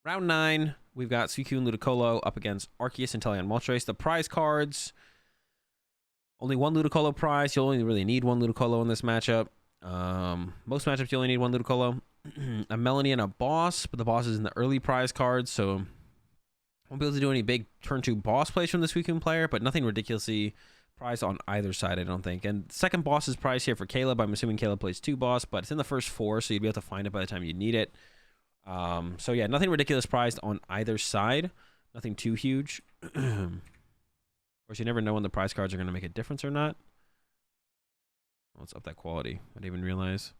Round 9, we've got Suicune Ludicolo up against Arceus and Moltres. The prize cards, only one Ludicolo prize. You only really need one Ludicolo in this matchup. Most matchups, you only need one Ludicolo. A Melanie and a boss, but the boss is in the early prize cards, so won't be able to do any big turn 2 boss plays from the Suicune player, but nothing ridiculously priced on either side, I don't think. And second boss is priced here for Caleb. I'm assuming Caleb plays 2 boss, but it's in the first 4, so you'd be able to find it by the time you need it. So yeah, nothing ridiculous priced on either side. Nothing too huge. Of course, you never know when the prize cards are going to make a difference or not. Oh, let's up that quality. I didn't even realize.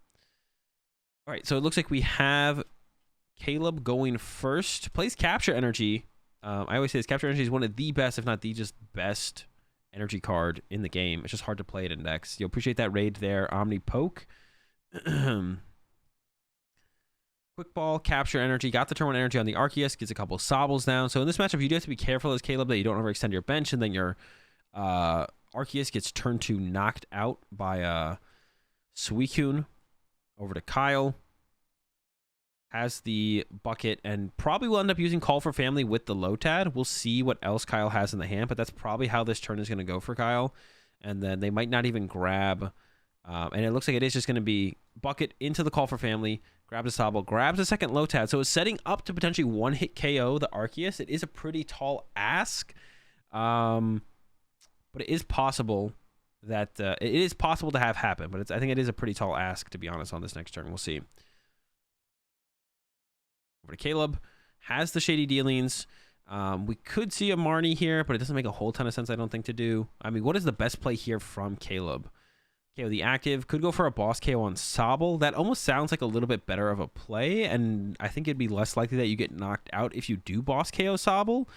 All right, so it looks like we have Caleb going first. Plays Capture Energy. I always say this, Capture Energy is one of the best, if not the just best energy card in the game. It's just hard to play it in decks. You'll appreciate that raid there. Omni Poke. Quick Ball, Capture Energy, got the turn 1 energy on the Arceus, gets a couple Sobbles down. So in this matchup, you do have to be careful as Caleb that you don't overextend your bench, and then your Arceus gets turn 2 knocked out by Suicune. Over to Kyle. Has the bucket and probably will end up using Call for Family with the Lotad. We'll see what else Kyle has in the hand, but that's probably how this turn is going to go for Kyle. And then they might not even grab, and it looks like it is just going to be bucket into the Call for Family, grabs a Sobble, grabs a second Lotad. So it's setting up to potentially one-hit KO the Arceus. It is a pretty tall ask, but it is possible that it is possible to have happen. But I think it is a pretty tall ask, to be honest, on this next turn. We'll see. Over to Caleb. Has the Shady Dealings. We could see a Marnie here, but it doesn't make a whole ton of sense, I don't think, to do. I mean, what is the best play here from Caleb? KO the active. Could go for a boss KO on Sobble. That almost sounds like a little bit better of a play, and I think it'd be less likely that you get knocked out if you do boss KO Sobble.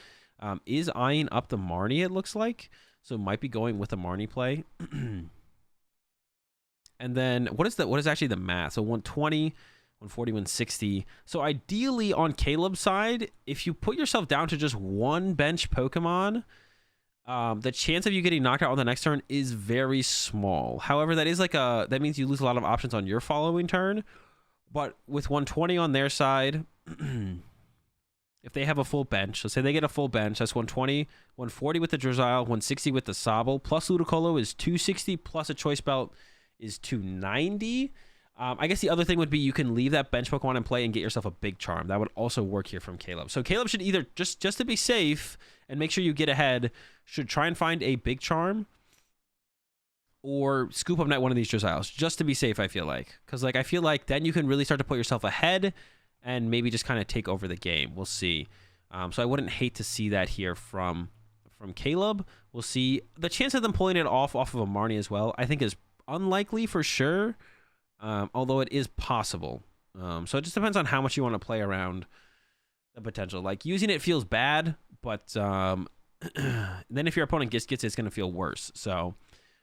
Is eyeing up the Marnie, it looks like. So might be going with a Marnie play. And then what is actually the math? So 120, 140, 160. So ideally on Caleb's side, if you put yourself down to just one bench Pokemon, the chance of you getting knocked out on the next turn is very small. However, that means you lose a lot of options on your following turn. But with 120 on their side, if they have a full bench, so say they get a full bench, that's 120, 140 with the Drizzile, 160 with the Sobble, plus Ludicolo is 260, plus a Choice Belt is 290. I guess the other thing would be you can leave that bench Pokemon in play and get yourself a Big Charm. That would also work here from Caleb. So Caleb should either, just to be safe and make sure you get ahead, should try and find a Big Charm or scoop up net one of these Drizziles, just to be safe, I feel like. Because I feel like then you can really start to put yourself ahead and maybe just kind of take over the game. We'll see. So I wouldn't hate to see that here from Caleb. We'll see. The chance of them pulling it off of a Marnie as well, I think is unlikely for sure, although it is possible. So it just depends on how much you want to play around the potential. Like, using it feels bad, but then if your opponent gets it, it's going to feel worse. So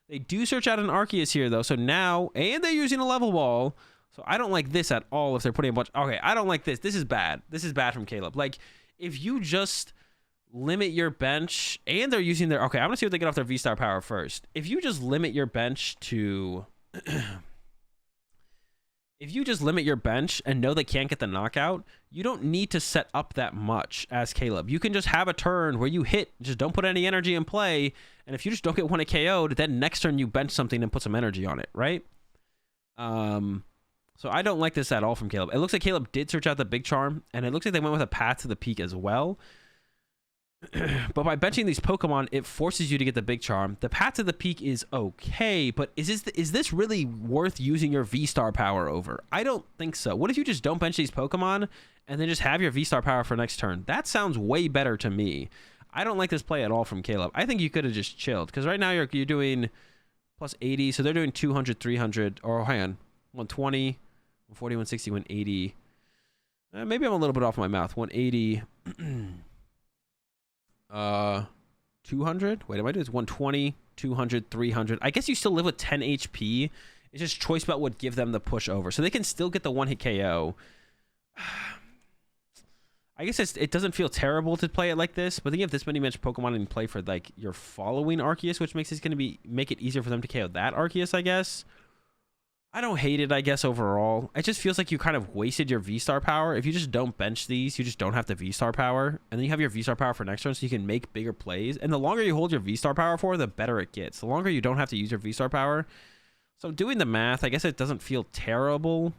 they do search out an Arceus here, though. So now, and they're using a level ball. So I don't like this at all if they're putting a bunch. Okay, I don't like this. This is bad. This is bad from Caleb. Like, if you just limit your bench, and they're using their... Okay, I'm going to see what they get off their V-Star power first. If you just limit your bench to... If you just limit your bench and know they can't get the knockout, you don't need to set up that much as Caleb. You can just have a turn where you hit, just don't put any energy in play, and if you just don't get one KO'd, then next turn you bench something and put some energy on it, right? So I don't like this at all from Caleb. It looks like Caleb did search out the Big Charm, and it looks like they went with a Path to the Peak as well. But by benching these Pokemon, it forces you to get the Big Charm. The Path to the Peak is okay, but is this really worth using your V-Star power over? I don't think so. What if you just don't bench these Pokemon and then just have your V-Star power for next turn? That sounds way better to me. I don't like this play at all from Caleb. I think you could have just chilled, because right now you're doing plus 80, so they're doing 200, 300, or hang on, 120, 140, 160, 180. Maybe I'm a little bit off my mouth. 180. 200. Wait, am I doing this? 120, 200, 300. I guess you still live with 10 HP. It's just Choice Belt would give them the push over, so they can still get the one-hit KO. I guess it doesn't feel terrible to play it like this, but then you have this many match Pokemon in play for like your following Arceus, which makes it make it easier for them to KO that Arceus, I guess. I don't hate it, I guess, overall. It just feels like you kind of wasted your V-Star power. If you just don't bench these, you just don't have the V-Star power. And then you have your V-Star power for next turn, so you can make bigger plays. And the longer you hold your V-Star power for, the better it gets. The longer you don't have to use your V-Star power. So doing the math, I guess it doesn't feel terrible.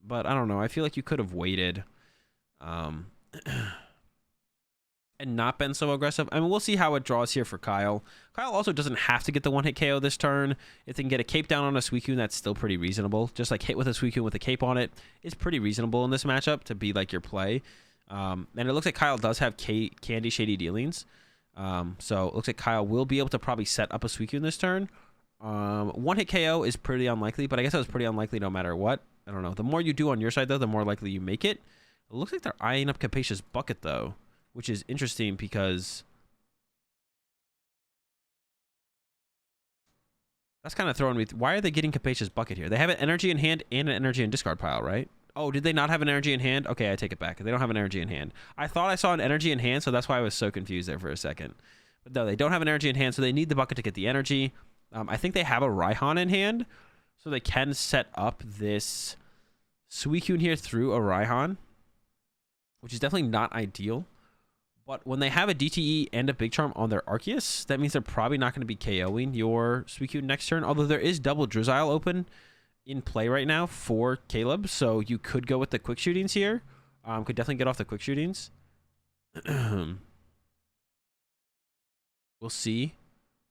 But I don't know. I feel like you could have waited. And not been so aggressive. I mean, we'll see how it draws here for Kyle. Kyle also doesn't have to get the one-hit KO this turn. If they can get a cape down on a Suicune, that's still pretty reasonable. Just like hit with a Suicune with a cape on it is pretty reasonable in this matchup to be like your play. And it looks like Kyle does have Candy Shady Dealings. So it looks like Kyle will be able to probably set up a Suicune this turn. One-hit KO is pretty unlikely, but I guess that was pretty unlikely no matter what. I don't know. The more you do on your side, though, the more likely you make it. It looks like they're eyeing up Capacious Bucket, though, which is interesting because that's kind of throwing me. Why are they getting Capacious Bucket here? They have an energy in hand and an energy in discard pile, right? Oh, did they not have an energy in hand? Okay, I take it back. They don't have an energy in hand. I thought I saw an energy in hand, so that's why I was so confused there for a second. But no, they don't have an energy in hand, so they need the bucket to get the energy. I think they have a Raihan in hand, so they can set up this Suicune here through a Raihan, which is definitely not ideal. But when they have a DTE and a Big Charm on their Arceus, that means they're probably not going to be KOing your Suicune next turn. Although there is double Drizzile open in play right now for Caleb. So you could go with the quick shootings here. Could definitely get off the quick shootings. We'll see.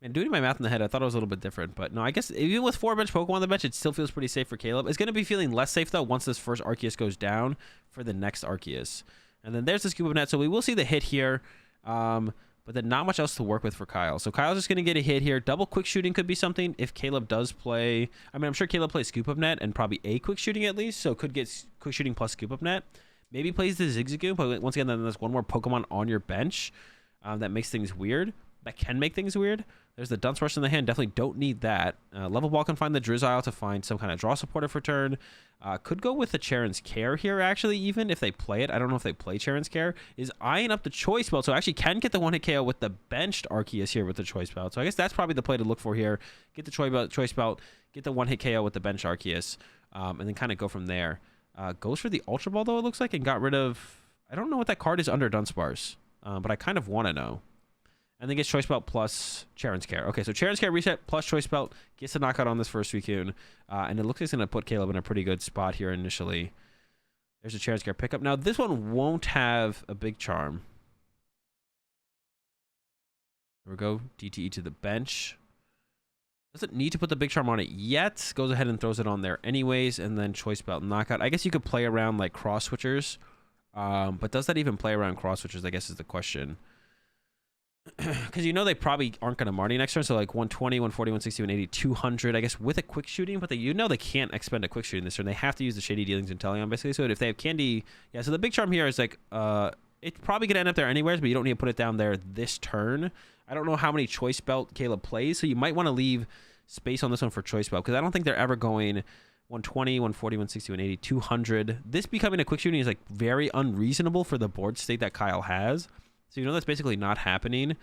And doing my math in the head, I thought it was a little bit different. But no, I guess even with 4 bench Pokemon on the bench, it still feels pretty safe for Caleb. It's going to be feeling less safe, though, once this first Arceus goes down for the next Arceus. And then there's the Scoop of Net. So we will see the hit here. But then not much else to work with for Kyle. So Kyle's just going to get a hit here. Double quick shooting could be something if Caleb does play. I mean, I'm sure Caleb plays Scoop of Net and probably a quick shooting at least. So could get quick shooting plus Scoop of Net. Maybe plays the Zigzagoon. But once again, then there's one more Pokemon on your bench that makes things weird. That can make things weird. There's the Dunce Rush in the hand. Definitely don't need that. Level Ball can find the Drizzile to find some kind of draw supporter for turn. Could go with the Charon's Care here, actually, even if they play it. I don't know if they play Charon's Care. Is eyeing up the Choice Belt. So actually can get the one-hit KO with the benched Arceus here with the Choice Belt. So I guess that's probably the play to look for here. Get the Choice Belt, get the one-hit KO with the bench Arceus, and then kind of go from there. Goes for the Ultra Ball, though, it looks like, and got rid of... I don't know what that card is under Dunsparce, but I kind of want to know. And then gets Choice Belt plus Charon's Care. Okay, so Charon's Care reset plus Choice Belt gets a knockout on this first Suicune. And it looks like it's going to put Caleb in a pretty good spot here initially. There's a Charon's Care pickup. Now, this one won't have a Big Charm. There we go. DTE to the bench. Doesn't need to put the Big Charm on it yet. Goes ahead and throws it on there anyways. And then Choice Belt knockout. I guess you could play around like cross switchers. But does that even play around cross switchers, I guess is the question. Because you know they probably aren't going to Marty next turn, so like 120, 140, 160, 180, 200, I guess, with a quick shooting, but you know they can't expend a quick shooting this turn. They have to use the Shady Dealings and Teleon, basically. So if they have Candy... Yeah, so the Big Charm here is like... it's probably going to end up there anyways, but you don't need to put it down there this turn. I don't know how many Choice Belt Caleb plays, so you might want to leave space on this one for Choice Belt, because I don't think they're ever going 120, 140, 160, 180, 200. This becoming a quick shooting is like very unreasonable for the board state that Kyle has. So you know that's basically not happening.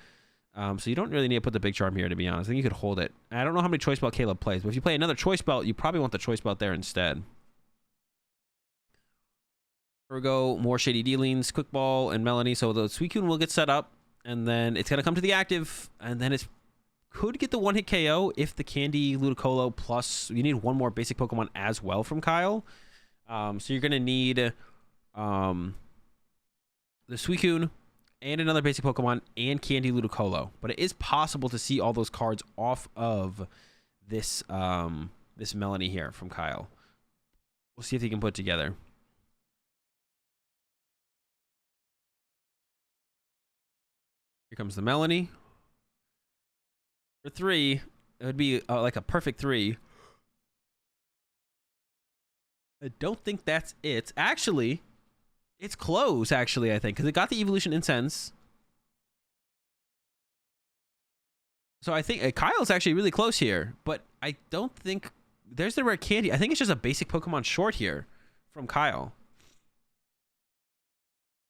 So you don't really need to put the Big Charm here, to be honest. I think you could hold it. I don't know how many Choice Belt Caleb plays, but if you play another Choice Belt, you probably want the Choice Belt there instead. Here we go. More Shady Dealings, Quick Ball, and Melanie. So the Suicune will get set up, and then it's going to come to the active, and then it could get the one-hit KO if the Candy Ludicolo plus... You need one more basic Pokemon as well from Kyle. So you're going to need the Suicune, and another basic Pokemon, and Candy Ludicolo. But it is possible to see all those cards off of this this Melanie here from Kyle. We'll see if he can put it together. Here comes the Melanie. For 3, it would be like a perfect 3. I don't think that's it. Actually... It's close, actually, I think, because it got the Evolution Incense. So I think Kyle's actually really close here, but I don't think... There's the rare Candy. I think it's just a basic Pokemon short here from Kyle.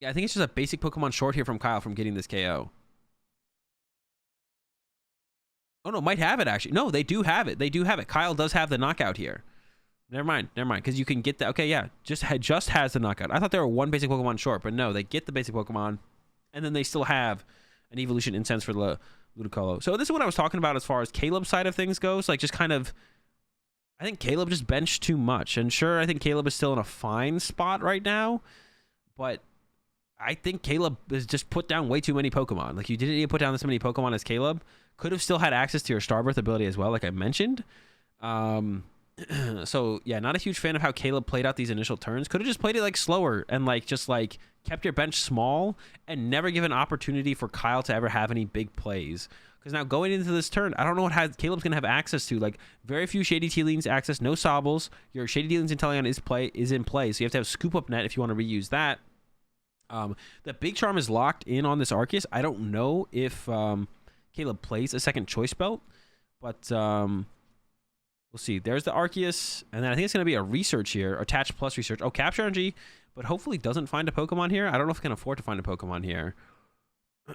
Yeah, I think it's just a basic Pokemon short here from Kyle from getting this KO. Oh, no, might have it, actually. No, they do have it. They do have it. Kyle does have the knockout here. Never mind, because you can get that. Okay, yeah, just has the knockout. I thought they were one basic Pokemon short, but no, they get the basic Pokemon, and then they still have an evolution incense for the Ludicolo. So this is what I was talking about as far as Caleb's side of things goes. Like, just kind of, I think Caleb just benched too much. And sure, I think Caleb is still in a fine spot right now, but I think Caleb has just put down way too many Pokemon. Like, you didn't need to put down this many Pokemon as Caleb. Could have still had access to your Starbirth ability as well, like I mentioned. So yeah, not a huge fan of how Caleb played out these initial turns. Could have just played it like slower and like just like kept your bench small and never given opportunity for Kyle to ever have any big plays. Because now going into this turn, I don't know what Caleb's gonna have access to. Like, very few Shady Tealings access, no Sobbles. Your Shady Dealings Inteleon is in play, so you have to have Scoop Up Net if you want to reuse that. The Big Charm is locked in on this Arceus. I don't know if Caleb plays a second Choice Belt, but we'll see. There's the Arceus, and then I think it's going to be a research here. Attach plus research. Oh, Capture Energy, but hopefully doesn't find a Pokemon here. I don't know if it can afford to find a Pokemon here.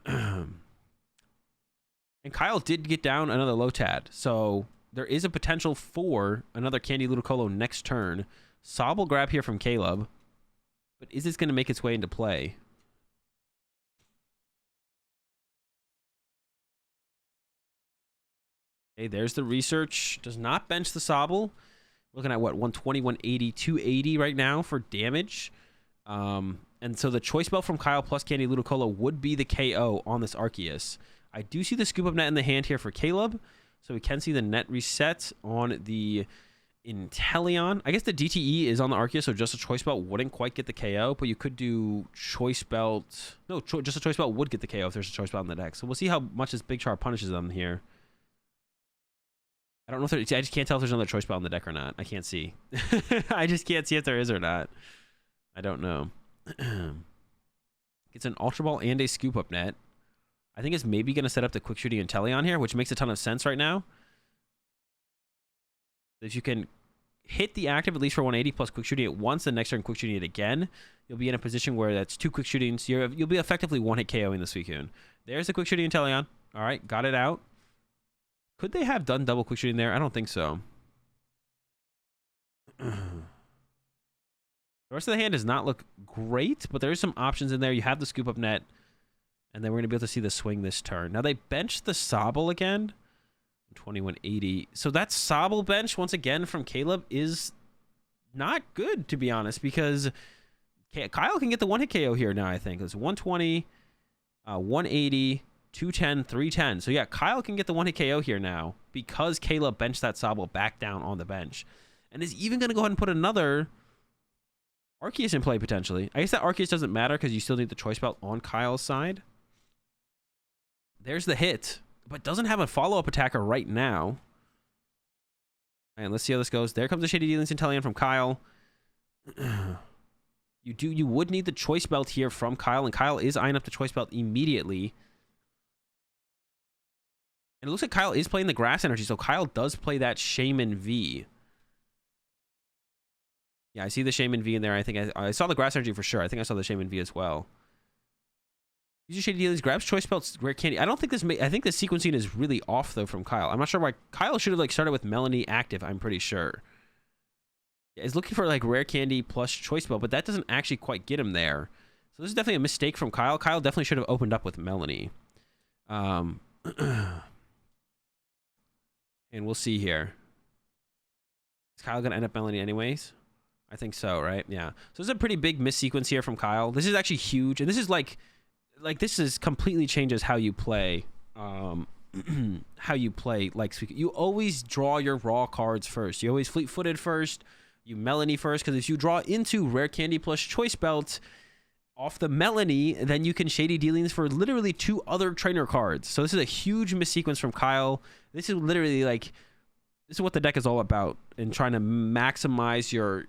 And Kyle did get down another Lotad, so there is a potential for another Candy Ludicolo next turn. Sobble grab here from Caleb, but is this going to make its way into play? Okay, there's the research. Does not bench the Sobble. Looking at what, 120, 180, 280 right now for damage. And so the Choice Belt from Kyle plus Candy Ludicolo would be the KO on this Arceus. I do see the Scoop Up Net in the hand here for Caleb. So we can see the net reset on the Inteleon. I guess the DTE is on the Arceus, so just a Choice Belt wouldn't quite get the KO, but you could do Choice Belt. No, just a Choice Belt would get the KO if there's a Choice Belt in the deck. So we'll see how much this Big Char punishes them here. I don't know if I just can't tell if there's another Choice Belt in the deck or not. I can't see. I just can't see if there is or not. I don't know. It's an Ultra Ball and a Scoop Up Net. I think it's maybe going to set up the Quick Shooting Inteleon here, which makes a ton of sense right now. If you can hit the active at least for 180 plus Quick Shooting it once, then next turn Quick Shooting it again, you'll be in a position where that's 2 Quick Shootings. You'll be effectively one-hit KOing the Suicune. There's the Quick Shooting Inteleon. All right, got it out. Could they have done double Quick Shooting there? I don't think so. The rest of the hand does not look great, but there's some options in there. You have the Scoop Up Net, and then we're going to be able to see the swing this turn. Now, they benched the Sobble again. 2180. So that Sobble bench, once again, from Caleb is not good, to be honest, because Kyle can get the one-hit KO here now, I think. It's 120, 180, 210, 310. So, yeah, Kyle can get the one-hit KO here now because Caleb benched that Sobble back down on the bench. And is even going to go ahead and put another Arceus in play, potentially. I guess that Arceus doesn't matter because you still need the Choice Belt on Kyle's side. There's the hit, but doesn't have a follow-up attacker right now. And let's see how this goes. There comes the Shady Dealings Inteleon from Kyle. You would need the Choice Belt here from Kyle, and Kyle is eyeing up the Choice Belt immediately. And it looks like Kyle is playing the Grass Energy, so Kyle does play that Shaman V. Yeah, I see the Shaman V in there. I think I saw the Grass Energy for sure. I think I saw the Shaman V as well. Use your Shady Dealings, grabs Choice Belts, Rare Candy. I don't think I think the sequencing is really off, though, from Kyle. I'm not sure why. Kyle should have, like, started with Melanie active, I'm pretty sure. Yeah, he's looking for, like, Rare Candy plus Choice Belt, but that doesn't actually quite get him there. So this is definitely a mistake from Kyle. Kyle definitely should have opened up with Melanie. And we'll see here. Is Kyle going to end up Melanie anyways? I think so, right? Yeah. So this is a pretty big miss sequence here from Kyle. This is actually huge. And this is like this is completely changes how you play. How you play like Suicune. You always draw your raw cards first. You always fleet-footed first. You Melanie first. Because if you draw into Rare Candy plus Choice Belt off the Melanie, then you can Shady Dealings for literally 2 other trainer cards. So this is a huge miss sequence from Kyle. This is literally like, this is what the deck is all about in trying to maximize your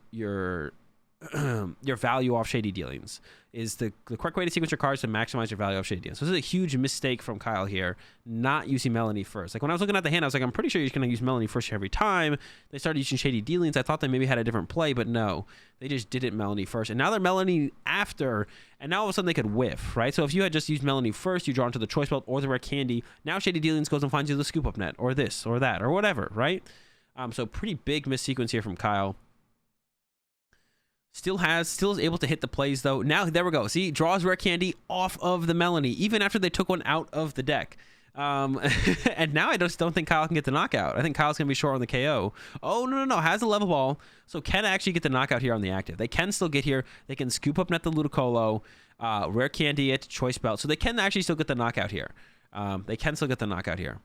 value off Shady Dealings. Is the correct way to sequence your cards to maximize your value off Shady Dealings. So this is a huge mistake from Kyle here, not using Melanie first. Like, when I was looking at the hand, I was like, I'm pretty sure you're going to use Melanie first every time. They started using Shady Dealings. I thought they maybe had a different play, but no. They just didn't Melanie first. And now they're Melanie after, and now all of a sudden they could whiff, right? So if you had just used Melanie first, you draw into the Choice Belt or the Rare Candy. Now Shady Dealings goes and finds you the Scoop Up Net, or this, or that, or whatever, right? So pretty big miss sequence here from Kyle. Still is able to hit the plays though. Now there we go. See, draws rare candy off of the Melanie, even after they took one out of the deck. And now I just don't think Kyle can get the knockout. I think Kyle's gonna be short on the KO. Oh no, has a level ball, so can actually get the knockout here on the active. They can still get here. They can scoop up net the Ludicolo, rare candy it, choice belt, so they can actually still get the knockout here. They can still get the knockout here.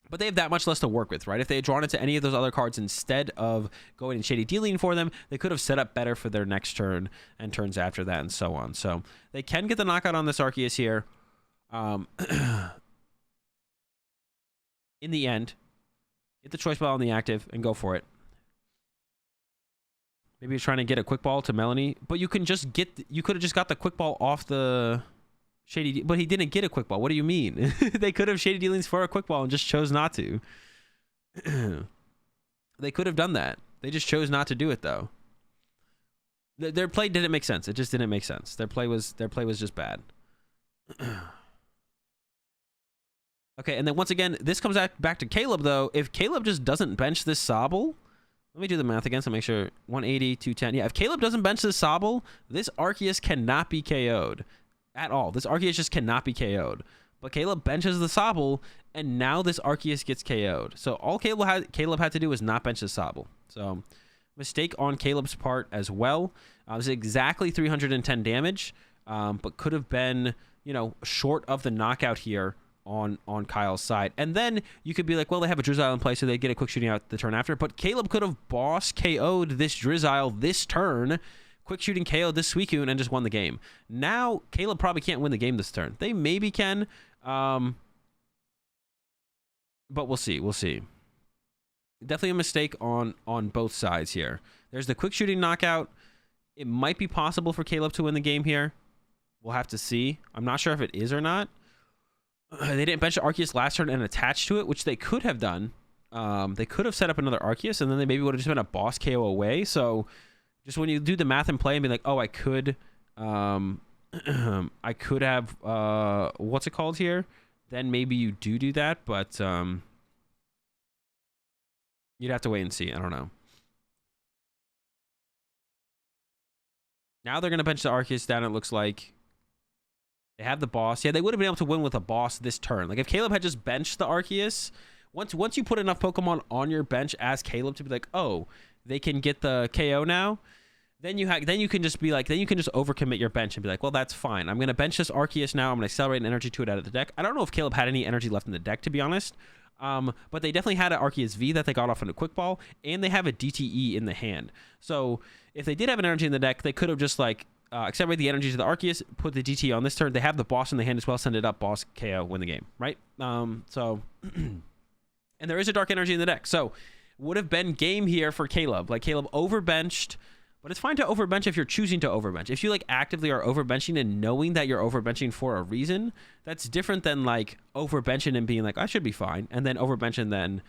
But they have that much less to work with, right? If they had drawn into any of those other cards instead of going and Shady Dealing for them, they could have set up better for their next turn and turns after that and so on. So they can get the knockout on this Arceus here. In the end, get the choice ball on the active and go for it. Maybe you're trying to get a quick ball to Melanie, but you can just get, you could have just got the quick ball off the Shady, but he didn't get a quick ball. What do you mean? They could have Shady Dealings for a quick ball and just chose not to. They could have done that. They just chose not to do it though. Their play didn't make sense. It just didn't make sense. Their play was just bad. Okay, and then once again, this comes back to Caleb though. If Caleb just doesn't bench this Sobble, let me do the math again so make sure. 180, 210. Yeah, if Caleb doesn't bench this Sobble, this Arceus cannot be KO'd. At all. This Arceus just cannot be KO'd. But Caleb benches the Sobble, and now this Arceus gets KO'd. So all Caleb had to do was not bench the Sobble. So mistake on Caleb's part as well. It was exactly 310 damage, but could have been, you know, short of the knockout here on Kyle's side. And then you could be like, well, they have a Drizzile in play, so they get a quick shooting out the turn after. But Caleb could have boss KO'd this Drizzile this turn, quick shooting KO this Suicune, and just won the game. Now Caleb probably can't win the game this turn. They maybe can, but we'll see. Definitely a mistake on both sides here. There's the quick shooting knockout. It might be possible for Caleb to win the game here. We'll have to see. I'm not sure if it is or not. They didn't bench Arceus last turn and attach to it, which they could have done. They could have set up another Arceus, and then they maybe would have just been a boss KO away. So just when you do the math and play and be like, oh, I could have, what's it called here? Then maybe you do that, but you'd have to wait and see. I don't know. Now they're going to bench the Arceus down, it looks like. They have the boss. Yeah, they would have been able to win with a boss this turn. Like, if Caleb had just benched the Arceus, once you put enough Pokemon on your bench as Caleb to be like, oh, they can get the KO now, then you can just be like, then you can just overcommit your bench and be like, well, that's fine. I'm going to bench this Arceus now. I'm going to accelerate an energy to it out of the deck. I don't know if Caleb had any energy left in the deck, to be honest. But they definitely had an Arceus V that they got off in a quick ball, and they have a DTE in the hand. So if they did have an energy in the deck, they could have just like accelerate the energy to the Arceus, put the DTE on this turn. They have the boss in the hand as well. Send it up, boss, KO, win the game, right? So, and there is a dark energy in the deck. So would have been game here for Caleb. Like, Caleb overbenched, but it's fine to overbench if you're choosing to overbench. If you like actively are overbenching and knowing that you're overbenching for a reason, that's different than like overbenching and being like, I should be fine, and then overbench and then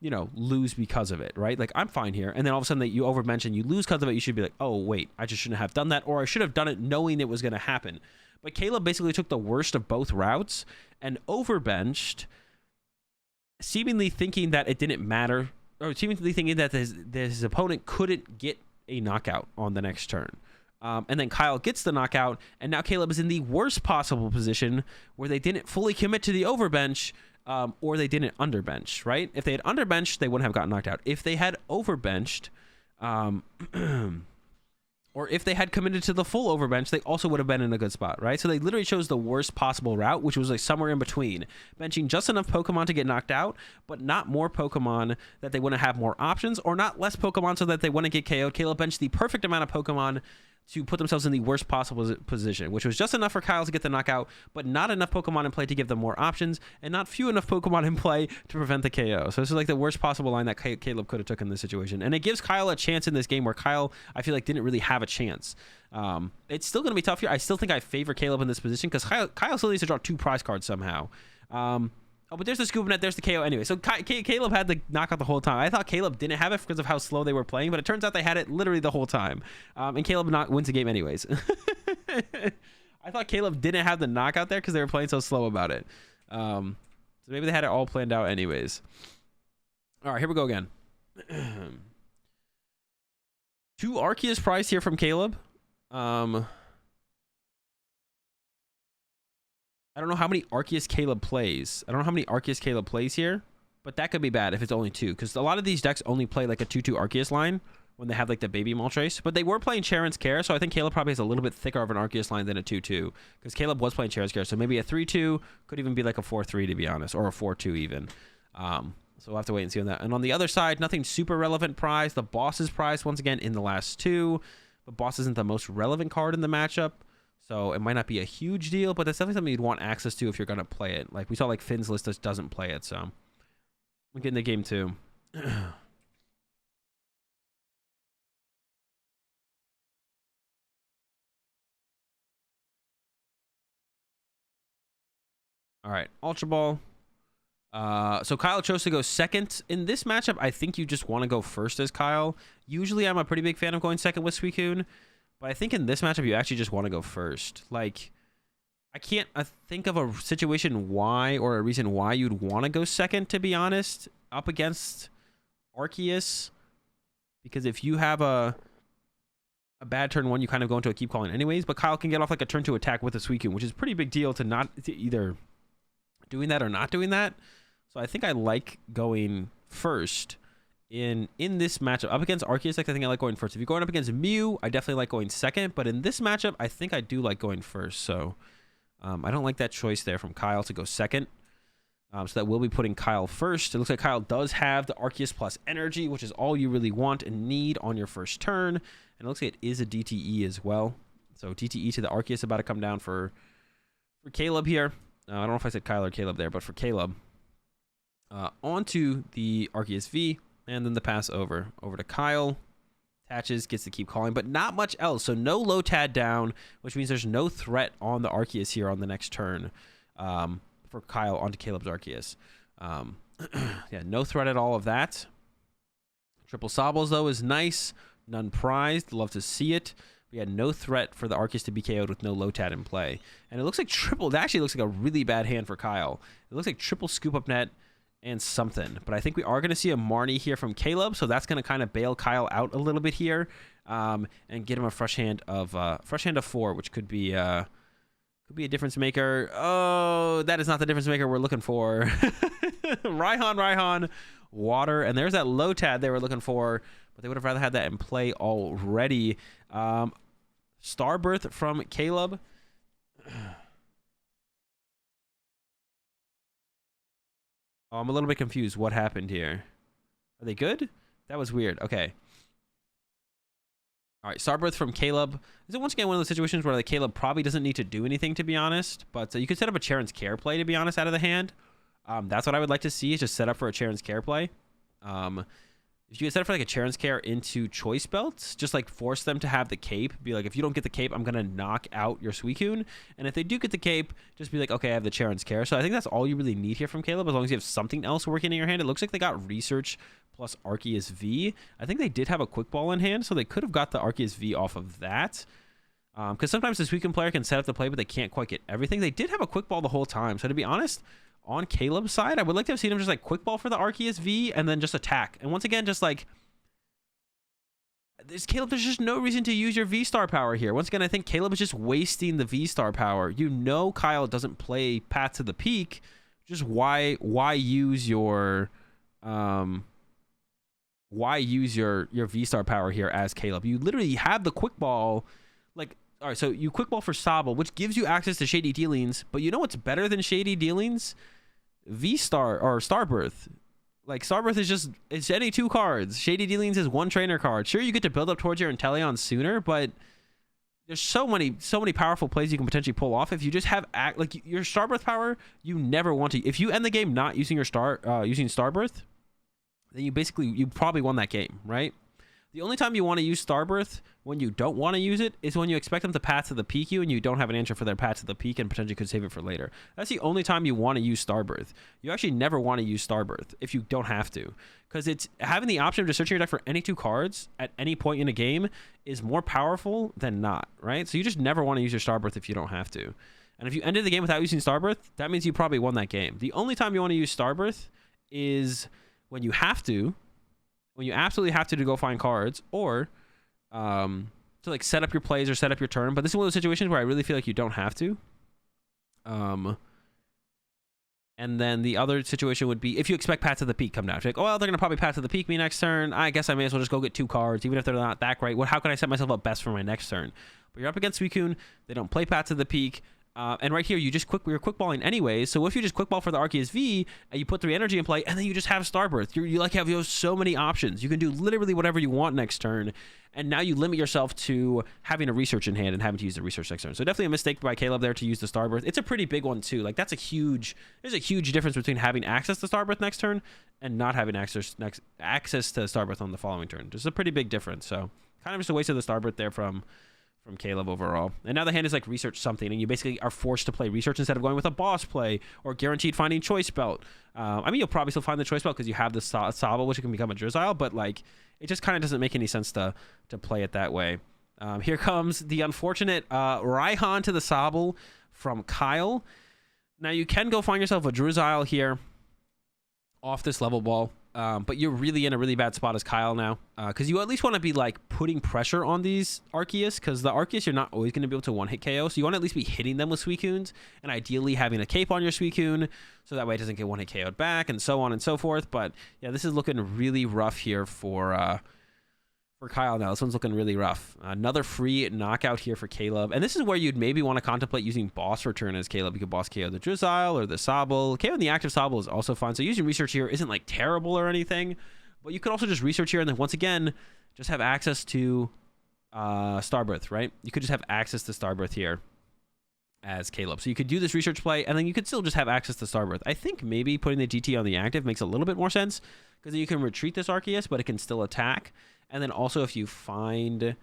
you know, lose because of it, right? Like, I'm fine here, and then all of a sudden that you overbench and you lose because of it, you should be like, oh wait, I just shouldn't have done that, or I should have done it knowing it was going to happen. But Caleb basically took the worst of both routes and overbenched, seemingly thinking that it didn't matter, or seemingly thinking that his opponent couldn't get a knockout on the next turn. And then Kyle gets the knockout, and now Caleb is in the worst possible position where they didn't fully commit to the overbench, or they didn't underbench, right? If they had underbenched, they wouldn't have gotten knocked out. If they had overbenched, or if they had committed to the full overbench, they also would have been in a good spot, right? So they literally chose the worst possible route, which was like somewhere in between, benching just enough Pokemon to get knocked out, but not more Pokemon that they wouldn't have more options, or not less Pokemon so that they wouldn't get KO'd. Caleb benched the perfect amount of Pokemon to put themselves in the worst possible position, which was just enough for Kyle to get the knockout, but not enough Pokemon in play to give them more options, and not few enough Pokemon in play to prevent the KO. So this is like the worst possible line that Caleb could have took in this situation. And it gives Kyle a chance in this game where Kyle, I feel like, didn't really have a chance. It's still going to be tough here. I still think I favor Caleb in this position because Kyle still needs to draw 2 prize cards somehow. Oh, but there's the scoop net, there's the KO anyway. So Caleb had the knockout the whole time. I thought Caleb didn't have it because of how slow they were playing, but it turns out they had it literally the whole time. And Caleb wins the game anyways. I thought Caleb didn't have the knockout there because they were playing so slow about it. So maybe they had it all planned out anyways. All right, here we go again. 2 Arceus prize here from Caleb. I don't know how many Arceus Caleb plays. I don't know how many Arceus Caleb plays here, but that could be bad if it's only 2, because a lot of these decks only play like a 2/2 Arceus line when they have like the baby Moltres. But they were playing Charon's Care, so I think Caleb probably has a little bit thicker of an Arceus line than a 2/2, because Caleb was playing Charon's Care, so maybe a 3/2 could even be like a 4/3 to be honest, or a 4/2 even. So we'll have to wait and see on that. And on the other side, nothing super relevant prize. The boss's prize once again in the last 2, but boss isn't the most relevant card in the matchup. So it might not be a huge deal, but that's definitely something you'd want access to if you're going to play it. Like we saw like Finn's list just doesn't play it, so we get in the game too. All right, Ultra Ball. So Kyle chose to go second. In this matchup, I think you just want to go first as Kyle. Usually I'm a pretty big fan of going second with Suicune, but I think in this matchup, you actually just want to go first. Like, I can't think of a situation why or a reason why you'd want to go second, to be honest, up against Arceus. Because if you have a bad turn 1, you kind of go into a keep calling anyways. But Kyle can get off like a turn 2 attack with a Suicune, which is a pretty big deal to either doing that or not doing that. So I think I like going first in this matchup. Up against Arceus, I think I like going first. If you're going up against Mew, I definitely like going second. But in this matchup, I think I do like going first. So I don't like that choice there from Kyle to go second. So that will be putting Kyle first. It looks like Kyle does have the Arceus plus energy, which is all you really want and need on your first turn. And it looks like it is a DTE as well. So DTE to the Arceus about to come down for Caleb here. I don't know if I said Kyle or Caleb there, but for Caleb. Onto the Arceus V, and then the pass over to Kyle. Attaches, gets to keep calling, but not much else. So no Lotad down, which means there's no threat on the Arceus here on the next turn for Kyle onto Caleb's Arceus. Yeah, no threat at all of that. Triple Sobbles, though, is nice. None prized. Love to see it. We had no threat for the Arceus to be KO'd with no Lotad in play. And it looks like triple. It actually looks like a really bad hand for Kyle. It looks like triple Scoop Up Net and something. But I think we are going to see a Marnie here from Caleb, so that's going to kind of bail Kyle out a little bit here and get him a fresh hand of 4, which could be a difference maker. Oh, that is not the difference maker we're looking for. Raihan, water, and there's that Lotad they were looking for, but they would have rather had that in play already. Starbirth from Caleb. Oh, I'm a little bit confused. What happened here? Are they good? That was weird. Okay. All right, Starbirth from Caleb. This is once again one of those situations where like Caleb probably doesn't need to do anything, to be honest. But you could set up a Charon's Care play, to be honest, out of the hand. That's what I would like to see, is just set up for a Charon's Care play. If you could set up for like a Charon's Care into Choice Belts, just like force them to have the cape. Be like, if you don't get the cape, I'm going to knock out your Suicune. And if they do get the cape, just be like, okay, I have the Charon's Care. So I think that's all you really need here from Caleb, as long as you have something else working in your hand. It looks like they got Research plus Arceus V. I think they did have a Quick Ball in hand, so they could have got the Arceus V off of that. Because sometimes the Suicune player can set up the play, but they can't quite get everything. They did have a Quick Ball the whole time. So to be honest, on Caleb's side, I would like to have seen him just like Quick Ball for the Arceus V and then just attack. And once again, just like, Caleb, there's just no reason to use your V-Star power here. Once again, I think Caleb is just wasting the V-Star power. You know Kyle doesn't play Path to the Peak. Just why use your V-Star power here as Caleb? You literally have the Quick Ball. Like, all right, so you Quick Ball for Sobble, which gives you access to Shady Dealings, but you know what's better than Shady Dealings? V-Star or Starbirth. Like, Starbirth is just, it's any 2 cards. Shady Dealings is 1 trainer card. Sure, you get to build up towards your Inteleon sooner, but there's so many powerful plays you can potentially pull off if you just have like your Starbirth power. You never want to. If you end the game not using your using Starbirth, then you probably won that game, right? The only time you want to use Starbirth when you don't want to use it is when you expect them to Path to the Peak you and you don't have an answer for their Path to the Peak and potentially could save it for later. That's the only time you want to use Starbirth. You actually never want to use Starbirth if you don't have to, because it's having the option of just searching your deck for any 2 cards at any point in a game is more powerful than not, right? So you just never want to use your Starbirth if you don't have to. And if you ended the game without using Starbirth, that means you probably won that game. The only time you want to use Starbirth is when you have to, when you absolutely have to go find cards, or to like set up your plays or set up your turn. But this is one of those situations where I really feel like you don't have to. And then the other situation would be if you expect Path to the Peak come down. If you're like, oh, well, they're going to probably Path to the Peak me next turn. I guess I may as well just go get 2 cards, even if they're not that great. How can I set myself up best for my next turn? But you're up against Suicune. They don't play Path to the Peak. And right here, you're quick balling anyways. So if you just quick ball for the Arceus V and you put 3 energy in play, and then you just have Starbirth, you have so many options. You can do literally whatever you want next turn. And now you limit yourself to having a research in hand and having to use the research next turn. So definitely a mistake by Caleb there to use the Starbirth. It's a pretty big one too. Like there's a huge difference between having access to Starbirth next turn and not having access to Starbirth on the following turn. Just a pretty big difference. So kind of just a waste of the Starbirth there from Caleb overall. And now the hand is like research something, and you basically are forced to play research instead of going with a boss play or guaranteed finding choice belt. I mean, you'll probably still find the choice belt because you have the Sobble, which can become a Drizzile, but like it just kind of doesn't make any sense to play it that way. Here comes the unfortunate Raihan to the Sobble from Kyle. Now you can go find yourself a Drizzile here off this level ball. But you're really in a really bad spot as Kyle now, because you at least want to be like putting pressure on these Arceus, because the Arceus you're not always going to be able to one-hit KO, so you want to at least be hitting them with Suicunes, and ideally having a cape on your Suicune, so that way it doesn't get one-hit KO'd back, and so on and so forth. But yeah, this is looking really rough here for Kyle now. This one's looking really rough. Another free knockout here for Caleb, and this is where you'd maybe want to contemplate using boss return as Caleb. You could boss KO the Drizzile or the Sobble. KO in the active Sobble is also fine, so using research here isn't like terrible or anything, but you could also just research here and then once again just have access to Starbirth, right? You could just have access to Starbirth here as Caleb, so you could do this research play and then you could still just have access to Starbirth. I think maybe putting the GT on the active makes a little bit more sense, because then you can retreat this Arceus but it can still attack. And then also if you find,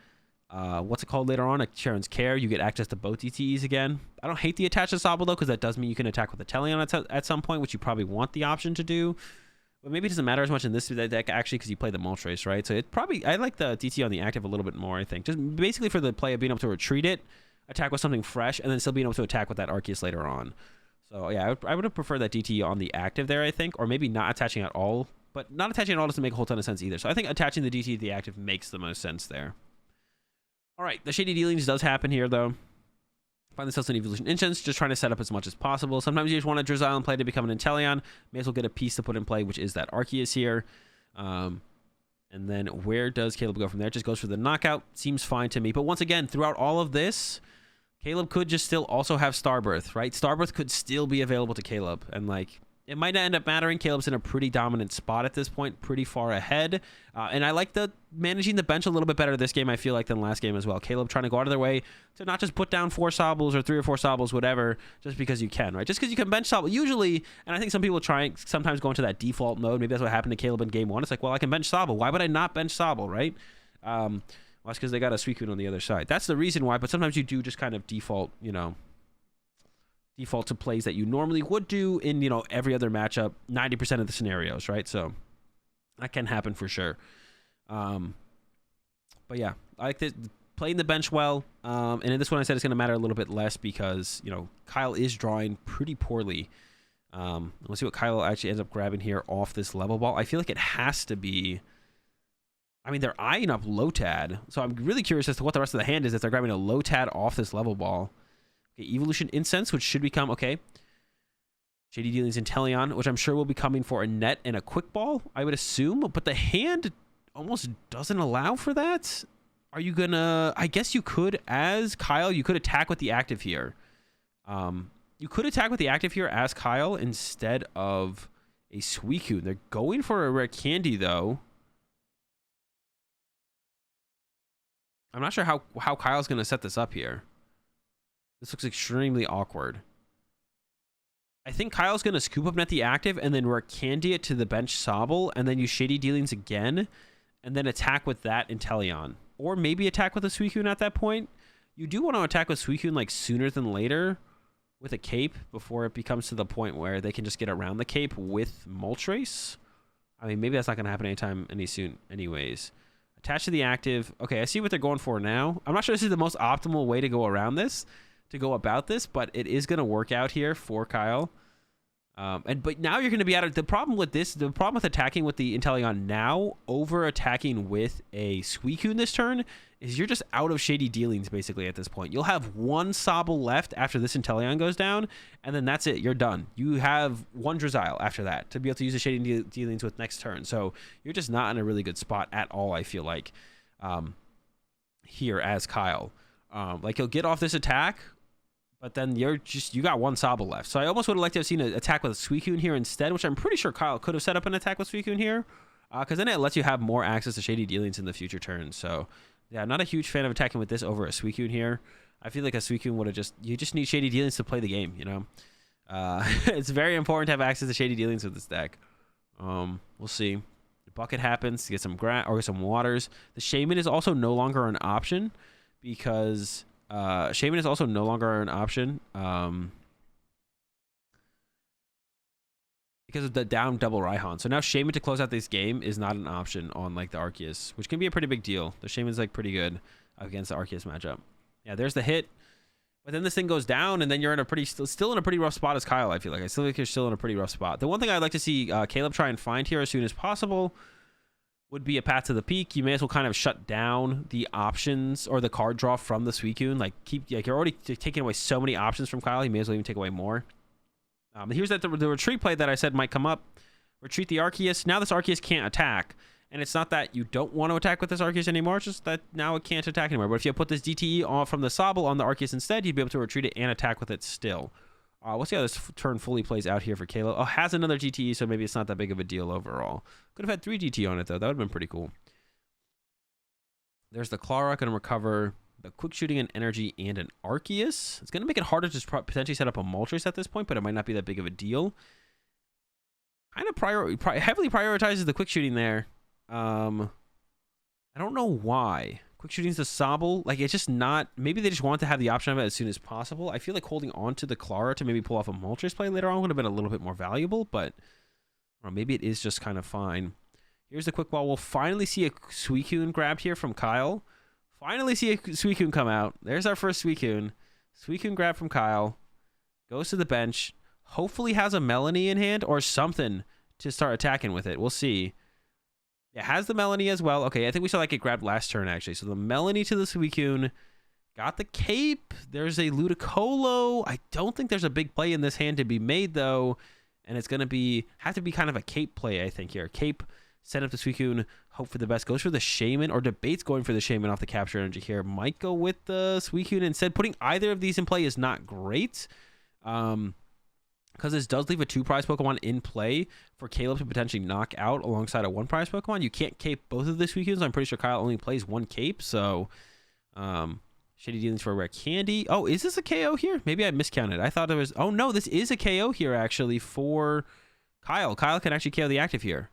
what's it called later on, like Sharon's Care, you get access to both DTEs again. I don't hate the attach to Sobble though, because that does mean you can attack with the Teleon at some point, which you probably want the option to do. But maybe it doesn't matter as much in this deck actually, because you play the Moltres, right? So I like the DT on the active a little bit more, I think. Just basically for the play of being able to retreat it, attack with something fresh, and then still being able to attack with that Arceus later on. So yeah, I would have preferred that DT on the active there, I think, or maybe not attaching at all. But not attaching at all doesn't make a whole ton of sense either. So I think attaching the DT to the active makes the most sense there. All right, the Shady Dealings does happen here, though. Find themselves in Evolution Instance, just trying to set up as much as possible. Sometimes you just want a Drizzile in play to become an Inteleon. May as well get a piece to put in play, which is that Arceus here. And then where does Caleb go from there? Just goes for the knockout. Seems fine to me. But once again, throughout all of this, Caleb could just still also have Starbirth, right? Starbirth could still be available to Caleb. And, like, it might not end up mattering. Caleb's in a pretty dominant spot at this point, pretty far ahead. And I like managing the bench a little bit better this game, I feel like, than last game as well. Caleb trying to go out of their way to not just put down 4 Sobbles or 3 or 4 Sobbles, whatever, just because you can, right? Just because you can bench Sobble. Usually, and I think some people sometimes go into that default mode. Maybe that's what happened to Caleb in game 1. It's like, well, I can bench Sobble. Why would I not bench Sobble, right? Well, it's because they got a Suicune on the other side. That's the reason why, but sometimes you do just kind of default to plays that you normally would do in, every other matchup, 90% of the scenarios, right? So that can happen for sure. But yeah, I like this, playing the bench well. And in this one, I said it's going to matter a little bit less because, Kyle is drawing pretty poorly. Let's see what Kyle actually ends up grabbing here off this level ball. I feel like it has to be, they're eyeing up Lotad. So I'm really curious as to what the rest of the hand is if they're grabbing a Lotad off this level ball. Okay, Evolution Incense, which should become, okay, Shady Dealings Inteleon, which I'm sure will be coming for a net and a quick ball, I would assume, but the hand almost doesn't allow for that. Are you gonna, I guess you could, as Kyle, you could attack with the active here. You could attack with the active here as Kyle instead of a Suicune. They're going for a rare candy, though. I'm not sure how Kyle's gonna set this up here. This looks extremely awkward. I think Kyle's going to scoop up net the active and then candy it to the bench Sobble and then use Shady Dealings again and then attack with that Inteleon. Or maybe attack with a Suicune at that point. You do want to attack with Suicune like sooner than later with a cape before it becomes to the point where they can just get around the cape with Moltres. Maybe that's not going to happen any soon anyways. Attach to the active. Okay, I see what they're going for now. I'm not sure this is the most optimal way to go around this. To go about this, but it is going to work out here for Kyle. But now you're going to be out of the problem with this. The problem with attacking with the Inteleon now over attacking with a Suicune this turn is you're just out of Shady Dealings basically at this point. You'll have one Sobble left after this Inteleon goes down, and then that's it. You're done. You have one Drizzile after that to be able to use the Shady Dealings with next turn. So you're just not in a really good spot at all, I feel like, here as Kyle. Like, he'll get off this attack, but then you got one Sobble left. So I almost would have liked to have seen an attack with a Suicune here instead, which I'm pretty sure Kyle could have set up an attack with Suicune here, because then it lets you have more access to Shady Dealings in the future turns. So yeah, not a huge fan of attacking with this over a Suicune here. I feel like a Suicune would have you just need Shady Dealings to play the game, you know? It's very important to have access to Shady Dealings with this deck. We'll see. The bucket happens to get some some waters. The Shaman is also no longer an option because Shaman is also no longer an option because of the down double Raihan. So now Shaman to close out this game is not an option on like the Arceus, which can be a pretty big deal. The Shaman's like pretty good against the Arceus matchup. Yeah, there's the hit. But then this thing goes down, and then you're in a still in a pretty rough spot as Kyle, I feel like. I still think you're still in a pretty rough spot. The one thing I'd like to see Caleb try and find here as soon as possible would be a path to the peak. You may as well kind of shut down the options or the card draw from the Suicune. Like, you're already taking away so many options from Kyle. You may as well even take away more. Here's the retreat play that I said might come up. Retreat the Arceus. Now this Arceus can't attack. And it's not that you don't want to attack with this Arceus anymore. It's just that now it can't attack anymore. But if you put this DTE on from the Sobble on the Arceus instead, you'd be able to retreat it and attack with it still. We'll see how this turn fully plays out here for Caleb. Oh, has another GTE, so maybe it's not that big of a deal overall. Could have had 3 GT on it, though. That would have been pretty cool. There's the Clara. Going to recover the Quick Shooting and Energy and an Arceus. It's going to make it harder to potentially set up a Moltres at this point, but it might not be that big of a deal. Kind of heavily prioritizes the Quick Shooting there. I don't know why. Quick Shooting's the Sobble. Like, it's just not... Maybe they just want to have the option of it as soon as possible. I feel like holding on to the Clara to maybe pull off a Moltres play later on would have been a little bit more valuable, but maybe it is just kind of fine. Here's the quick ball. We'll finally see a Suicune grabbed here from Kyle. Finally see a Suicune come out. There's our first Suicune. Suicune grab from Kyle. Goes to the bench. Hopefully has a Melanie in hand or something to start attacking with it. We'll see. It has the Melanie as well. Okay, I think we saw that get grabbed last turn, actually. So the Melanie to the Suicune. Got the Cape. There's a Ludicolo. I don't think there's a big play in this hand to be made, though. And it's going to have to be kind of a Cape play, I think, here. Cape, send up the Suicune, hope for the best. Goes for the Shaman, or debates going for the Shaman off the capture energy here. Might go with the Suicune instead. Putting either of these in play is not great. Because this does leave a 2-prize Pokemon in play for Caleb to potentially knock out alongside a 1-prize Pokemon. You can't cape both of the Suicunes. I'm pretty sure Kyle only plays 1 cape, so Shady Dealings for a rare candy. Oh, is this a KO here? Maybe I miscounted. I thought it was... Oh, no, this is a KO here, actually, for Kyle. Kyle can actually KO the active here.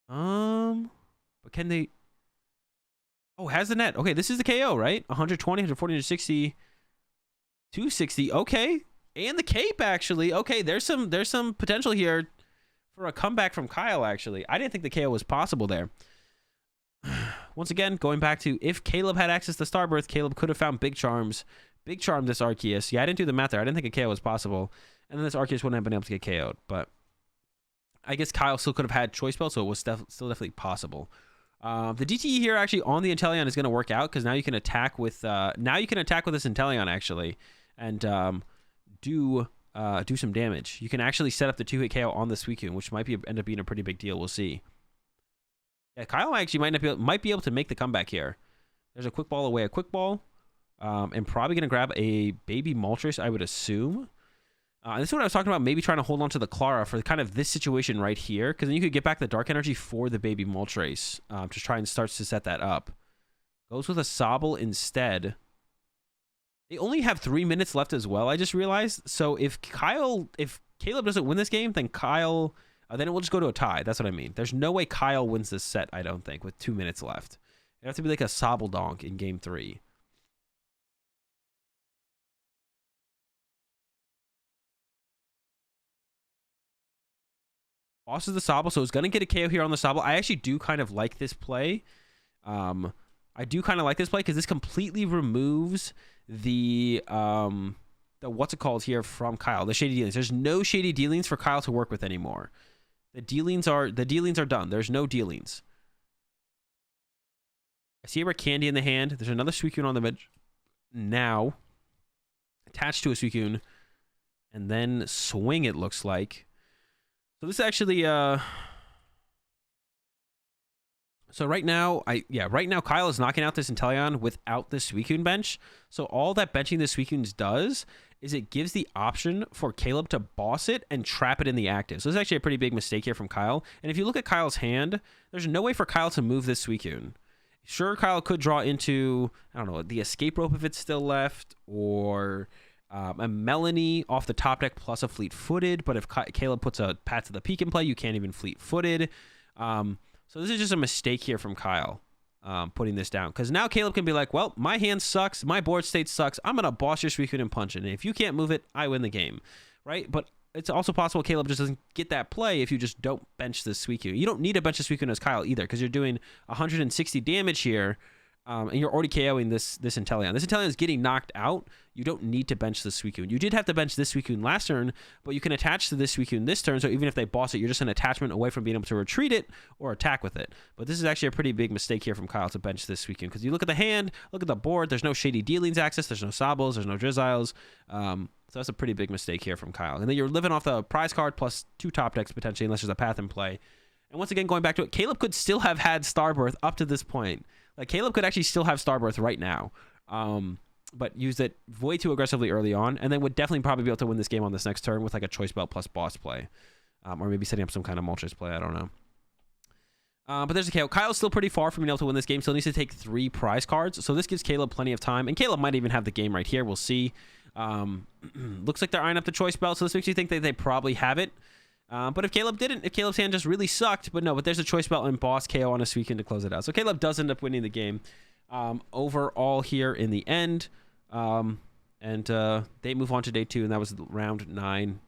But can they... Oh, has the net. Okay, this is the KO, right? 120, 140, 160, 260. Okay. And the cape, actually. Okay, there's some potential here for a comeback from Kyle, actually. I didn't think the KO was possible there. Once again, going back to if Caleb had access to Starbirth, Caleb could have found Big Charms. Big Charm this Arceus. Yeah, I didn't do the math there. I didn't think a KO was possible. And then this Arceus wouldn't have been able to get KO'd. But I guess Kyle still could have had Choice Belt, so it was still definitely possible. The DTE here actually on the Inteleon is going to work out because now you can attack with this Inteleon, actually. And... do some damage. You can actually set up the 2-hit KO on the Suicune, which might end up being a pretty big deal. We'll see. Yeah, Kyle actually might be able to make the comeback here. There's a quick ball away, a quick ball. And probably going to grab a baby Moltres, I would assume. This is what I was talking about, maybe trying to hold on to the Clara for kind of this situation right here, because then you could get back the Dark Energy for the baby Moltres to try and start to set that up. Goes with a Sobble instead. They only have 3 minutes left as well, I just realized. So if Caleb doesn't win this game, then then it will just go to a tie. That's what I mean. There's no way Kyle wins this set, I don't think, with 2 minutes left. It has to be like a Sobble donk in game 3. Bosses the Sobble, so it's going to get a KO here on the Sobble. I actually do kind of like this play. I do kind of like this play because this completely removes the what's it called here from Kyle, the shady dealings. There's no shady dealings for Kyle to work with anymore. The dealings are done. There's no dealings. I see a candy in the hand. There's another Suicune on the bench now, attached to a Suicune, and then swing, it looks like. So this actually so right now Kyle is knocking out this Inteleon without the Suicune bench. So all that benching the Suicunes does is it gives the option for Caleb to boss it and trap it in the active. So this is actually a pretty big mistake here from Kyle. And if you look at Kyle's hand, there's no way for Kyle to move this Suicune. Sure, Kyle could draw into, I don't know, the escape rope if it's still left, or a Melanie off the top deck plus a fleet-footed. But if Caleb puts a Pat to the Peak in play, you can't even fleet-footed. So this is just a mistake here from Kyle, putting this down. Because now Caleb can be like, well, my hand sucks, my board state sucks, I'm going to boss your Suicune and punch it. And if you can't move it, I win the game, right? But it's also possible Caleb just doesn't get that play if you just don't bench the Suicune. You don't need to bench the Suicune as Kyle either, because you're doing 160 damage here, and you're already KOing this Inteleon. This Inteleon is getting knocked out. You don't need to bench the Suicune. You did have to bench this Suicune last turn, but you can attach to this Suicune this turn, so even if they boss it, you're just an attachment away from being able to retreat it or attack with it. But this is actually a pretty big mistake here from Kyle to bench this Suicune, because you look at the hand, look at the board, there's no Shady Dealings access, there's no Sobbles, there's no Drizziles. So that's a pretty big mistake here from Kyle. And then you're living off the prize card plus 2 top decks potentially, unless there's a path in play. And once again, going back to it, Caleb could still have had Starbirth up to this point. Like, Caleb could actually still have Starbirth right now, but used it way too aggressively early on, and then would definitely probably be able to win this game on this next turn with like a Choice Belt plus boss play, or maybe setting up some kind of Moltres play. I don't know. But there's a KO. Kyle's still pretty far from being able to win this game. Still needs to take 3 prize cards, so this gives Caleb plenty of time, and Caleb might even have the game right here. We'll see. Looks like they're eyeing up the Choice Belt, so this makes you think that they probably have it. But if Caleb didn't, if Caleb's hand just really sucked, but there's a Choice Belt and boss KO on a Suicune to close it out. So Caleb does end up winning the game overall here in the end. And they move on to day 2, and that was round 9.